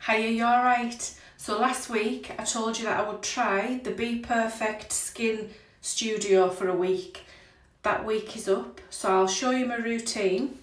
Hiya, you alright? So last week I told you that I would try the Be Perfect Skin Studio for a week. That week is up, so I'll show you my routine.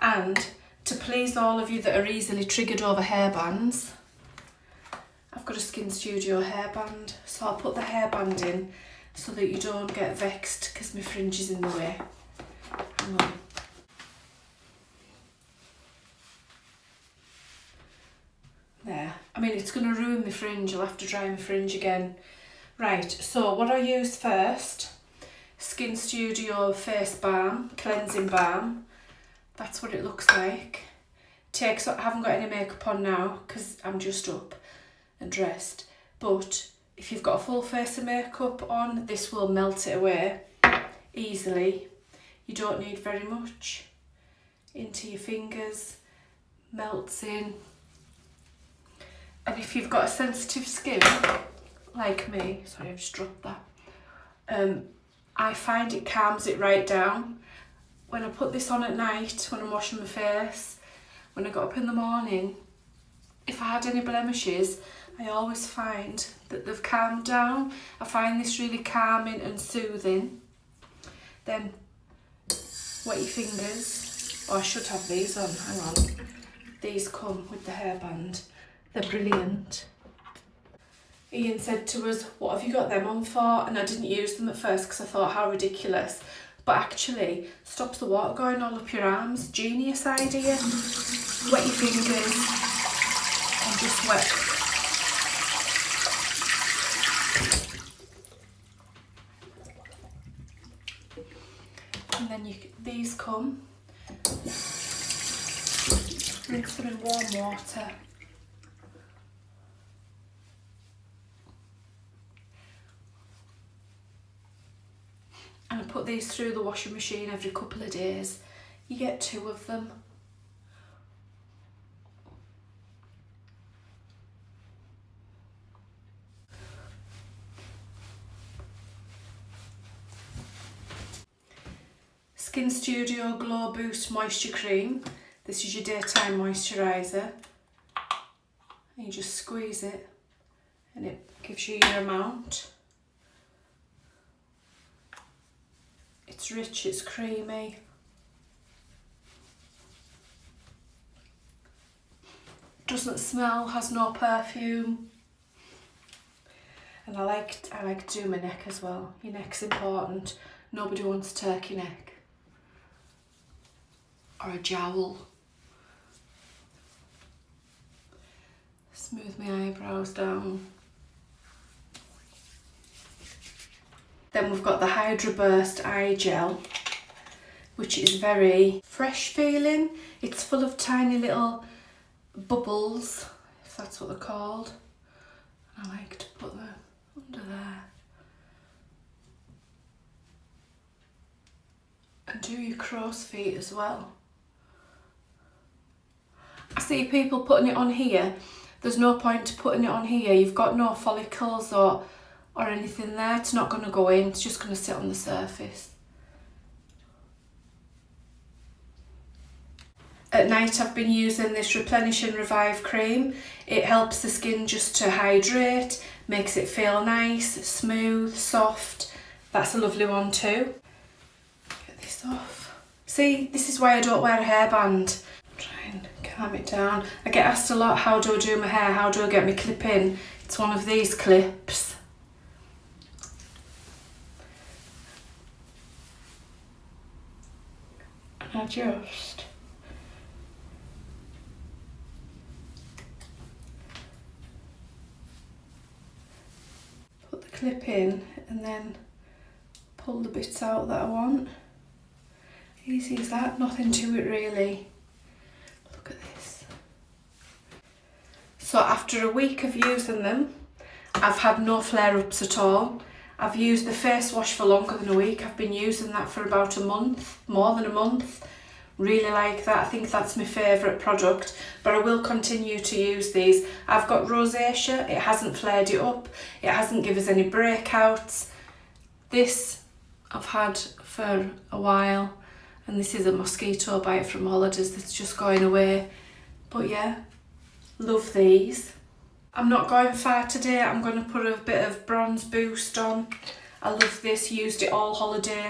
And to please all of you that are easily triggered over hairbands, I've got a Skin Studio hairband, so I'll put the hairband in so that you don't get vexed because my fringe is in the way. Hang on. There. I mean, it's going to ruin my fringe. I'll have to dry my fringe again. Right, so what I use first, Skin Studio Face Balm, Cleansing Balm. That's what it looks like. I haven't got any makeup on now because I'm just up and dressed. But if you've got a full face of makeup on, this will melt it away easily. You don't need very much. Into your fingers, melts in. And if you've got a sensitive skin, like me, sorry I've just dropped that, I find it calms it right down. When I put this on at night, when I'm washing my face, when I got up in the morning, if I had any blemishes, I always find that they've calmed down. I find this really calming and soothing. Then wet your fingers. Oh, I should have these on, hang on. These come with the hairband. They're brilliant. Ian said to us, what have you got them on for? And I didn't use them at first because I thought how ridiculous. But actually, stops the water going all up your arms. Genius idea. Wet your fingers and just wet. And then these come. Rinse them in warm water. And I put these through the washing machine every couple of days. You get 2 of them. Skin Studio Glow Boost Moisture Cream. This is your daytime moisturiser. And you just squeeze it and it gives you your amount. It's rich, it's creamy. Doesn't smell, has no perfume. And I like to do my neck as well. Your neck's important. Nobody wants a turkey neck. Or a jowl. Smooth my eyebrows down. Then we've got the Hydra Burst Eye Gel, which is very fresh feeling. It's full of tiny little bubbles, if that's what they're called. I like to put them under there. And do your crow's feet as well. I see people putting it on here. There's no point putting it on here. You've got no follicles or anything there. It's not going to go in. It's just going to sit on the surface. At night I've been using this Replenish and Revive cream. It helps the skin just to hydrate, makes it feel nice, smooth, soft. That's a lovely one too. Get this off. See, this is why I don't wear a hairband. Try and calm it down. I get asked a lot, how do I do my hair? How do I get my clip in? It's one of these clips. And I just put the clip in and then pull the bits out that I want. Easy as that, nothing to it really. Look at this. So after a week of using them, I've had no flare-ups at all. I've used the face wash for longer than a week. I've been using that for about a month, more than a month. Really like that. I think that's my favourite product, but I will continue to use these. I've got rosacea. It hasn't flared it up. It hasn't given us any breakouts. This I've had for a while, and this is a mosquito bite from holidays that's just going away. But yeah, Love these. I'm not going far today. I'm going to put a bit of bronze boost on. I love this, used it all holiday.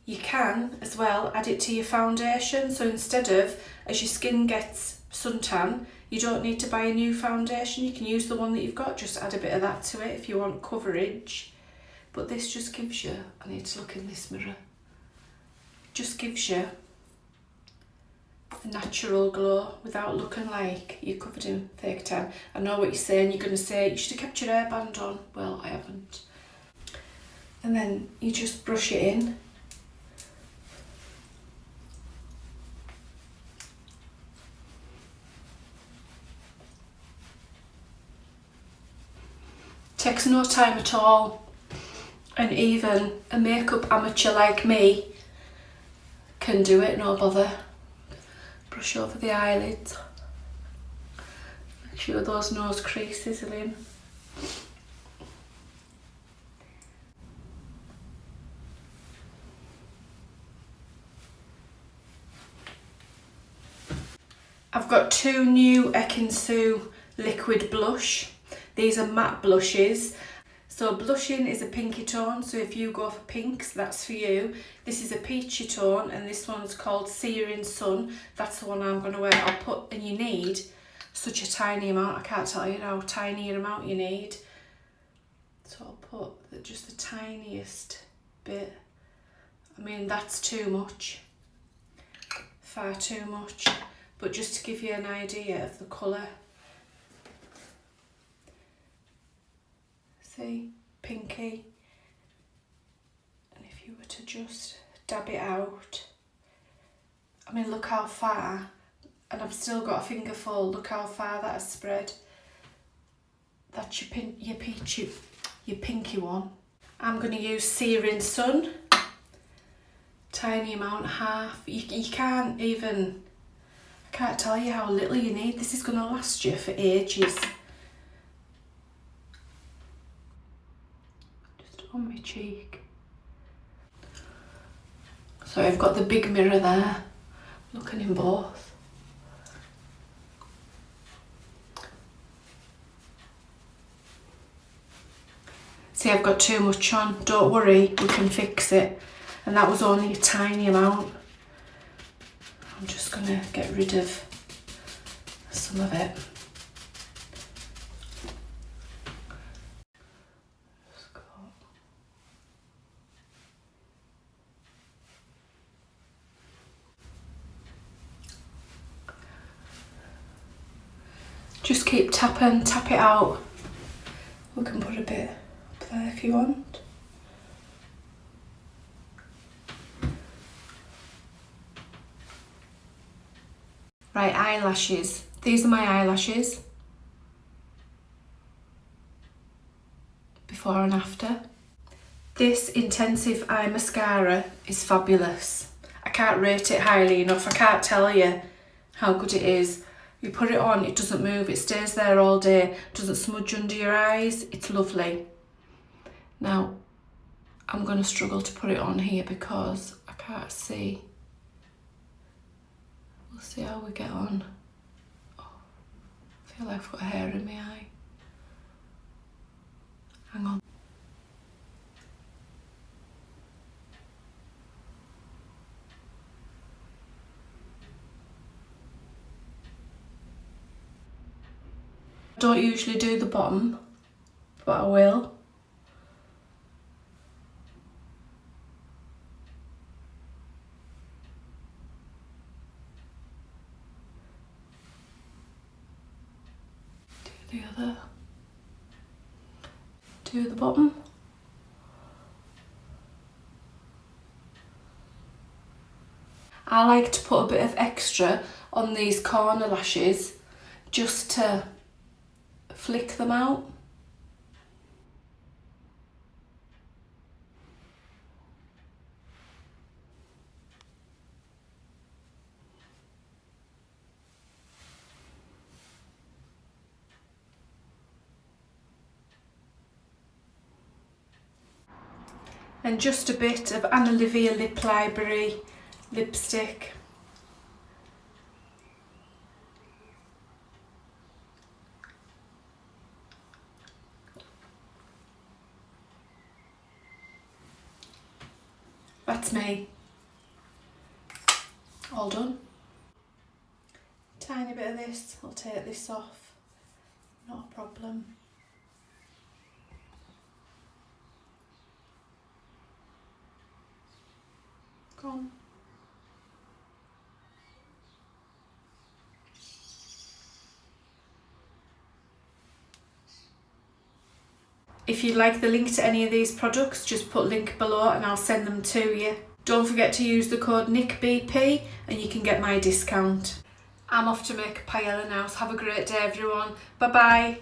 You can as well add it to your foundation, so instead of, as your skin gets suntan, you don't need to buy a new foundation. You can use the one that you've got, just add a bit of that to it if you want coverage. But this just gives you, I need to look in this mirror, just gives you a natural glow without looking like you're covered in fake tan. I know what you're saying, you're going to say you should have kept your hairband on. Well, I haven't. And then you just brush it in. Takes no time at all, and even a makeup amateur like me can do it, no bother. Brush over the eyelids, make sure those nose creases are in. I've got two new Ekin-Su liquid blush. These are matte blushes. So blushing is a pinky tone, so if you go for pinks, that's for you. This is a peachy tone, and this one's called Searing Sun. That's the one I'm going to wear. And you need such a tiny amount. I can't tell you how tiny an amount you need. So I'll put just the tiniest bit. I mean, that's too much. Far too much. But just to give you an idea of the colour. See, pinky, and if you were to just dab it out, I mean, look how far, and I've still got a finger full, look how far that has spread. That's your pinky one. I'm going to use Searing Sun, tiny amount, half. You can't even, I can't tell you how little you need. This is going to last you for ages. On my cheek. So I've got the big mirror there, looking in both. See, I've got too much on. Don't worry, we can fix it. And that was only a tiny amount. I'm just gonna get rid of some of it. Just keep tapping, tap it out. We can put a bit up there if you want. Right, eyelashes. These are my eyelashes. Before and after. This intensive eye mascara is fabulous. I can't rate it highly enough. I can't tell you how good it is. You put it on, it doesn't move, it stays there all day, doesn't smudge under your eyes, it's lovely. Now, I'm going to struggle to put it on here because I can't see. We'll see how we get on. Oh, I feel like I've got hair in my eye. Hang on. I don't usually do the bottom, but I will. Do the other. Do the bottom. I like to put a bit of extra on these corner lashes just to flick them out. And just a bit of Anna Olivia Lip Library lipstick. That's me. All done. Tiny bit of this, I'll take this off, not a problem. Go on. If you'd like the link to any of these products, just put link below and I'll send them to you. Don't forget to use the code NICBP and you can get my discount. I'm off to make paella now, so have a great day everyone. Bye bye.